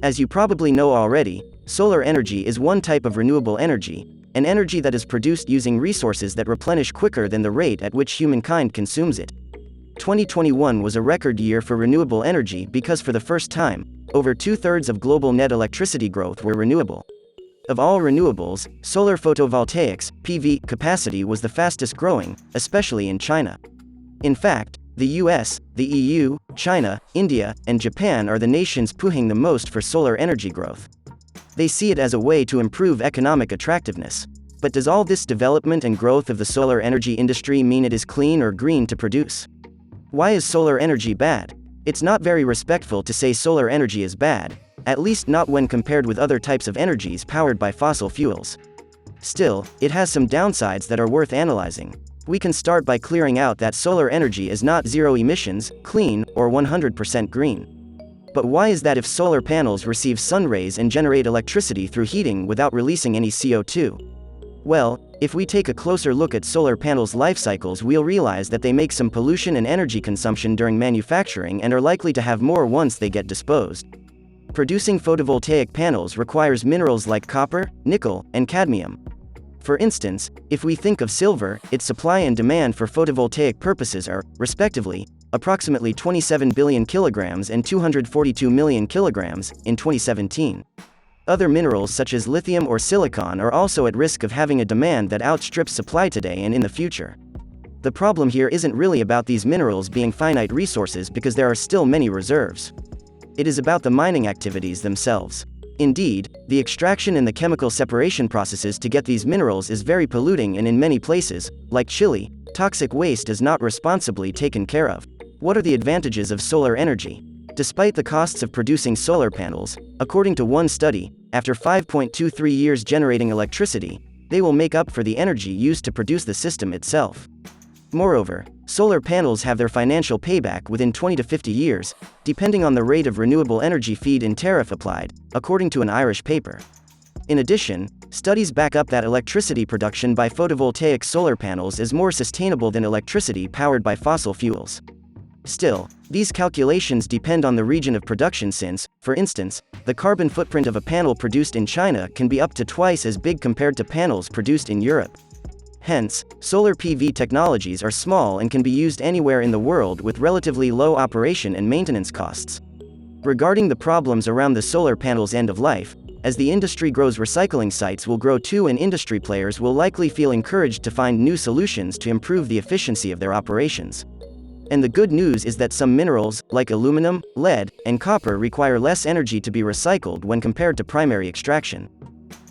As you probably know already, solar energy is one type of renewable energy, an energy that is produced using resources that replenish quicker than the rate at which humankind consumes it. 2021 was a record year for renewable energy because for the first time, over 2/3 of global net electricity growth were renewable. Of all renewables, solar photovoltaics (PV) capacity was the fastest growing, especially in China. In fact, the US, the EU, China, India, and Japan are the nations pushing the most for solar energy growth. They see it as a way to improve economic attractiveness. But does all this development and growth of the solar energy industry mean it is clean or green to produce? Why is solar energy bad? It's not very respectful to say solar energy is bad, at least not when compared with other types of energies powered by fossil fuels. Still, it has some downsides that are worth analyzing. We can start by clearing out that solar energy is not zero emissions, clean, or 100% green. But why is that if solar panels receive sun rays and generate electricity through heating without releasing any CO2? Well, if we take a closer look at solar panels' life cycles, we'll realize that they make some pollution and energy consumption during manufacturing and are likely to have more once they get disposed. Producing photovoltaic panels requires minerals like copper, nickel, and cadmium. For instance, if we think of silver, its supply and demand for photovoltaic purposes are, respectively, approximately 27 billion kilograms and 242 million kilograms, in 2017. Other minerals such as lithium or silicon are also at risk of having a demand that outstrips supply today and in the future. The problem here isn't really about these minerals being finite resources because there are still many reserves. It is about the mining activities themselves. Indeed, the extraction and the chemical separation processes to get these minerals is very polluting, and in many places, like Chile, toxic waste is not responsibly taken care of. What are the advantages of solar energy? Despite the costs of producing solar panels, according to one study, after 5.23 years generating electricity, they will make up for the energy used to produce the system itself. Moreover, solar panels have their financial payback within 20 to 50 years, depending on the rate of renewable energy feed-in tariff applied, according to an Irish paper. In addition, studies back up that electricity production by photovoltaic solar panels is more sustainable than electricity powered by fossil fuels. Still, these calculations depend on the region of production since, for instance, the carbon footprint of a panel produced in China can be up to twice as big compared to panels produced in Europe. Hence, solar PV technologies are small and can be used anywhere in the world with relatively low operation and maintenance costs. Regarding the problems around the solar panels' end of life, as the industry grows, recycling sites will grow too, and industry players will likely feel encouraged to find new solutions to improve the efficiency of their operations. And the good news is that some minerals, like aluminum, lead, and copper, require less energy to be recycled when compared to primary extraction.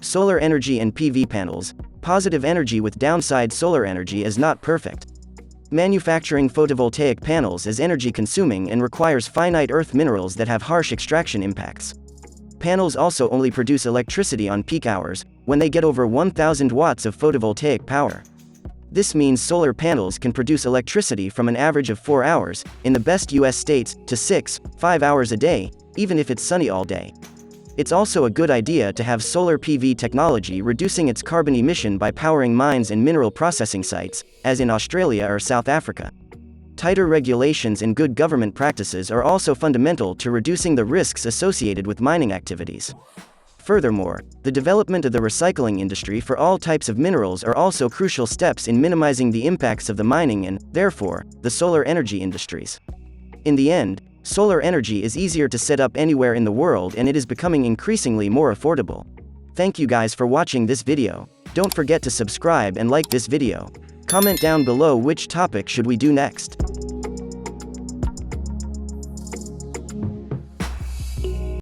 Solar energy and PV panels. Positive energy with downside. Solar energy is not perfect. Manufacturing photovoltaic panels is energy-consuming and requires finite earth minerals that have harsh extraction impacts. Panels also only produce electricity on peak hours, when they get over 1,000 watts of photovoltaic power. This means solar panels can produce electricity from an average of 4 hours, in the best US states, to 5 hours a day, even if it's sunny all day. It's also a good idea to have solar PV technology reducing its carbon emission by powering mines and mineral processing sites, as in Australia or South Africa. Tighter regulations and good government practices are also fundamental to reducing the risks associated with mining activities. Furthermore, the development of the recycling industry for all types of minerals are also crucial steps in minimizing the impacts of the mining and, therefore, the solar energy industries. In the end, solar energy is easier to set up anywhere in the world, and it is becoming increasingly more affordable. Thank you guys for watching this video. Don't forget to subscribe and like this video. Comment down below which topic should we do next.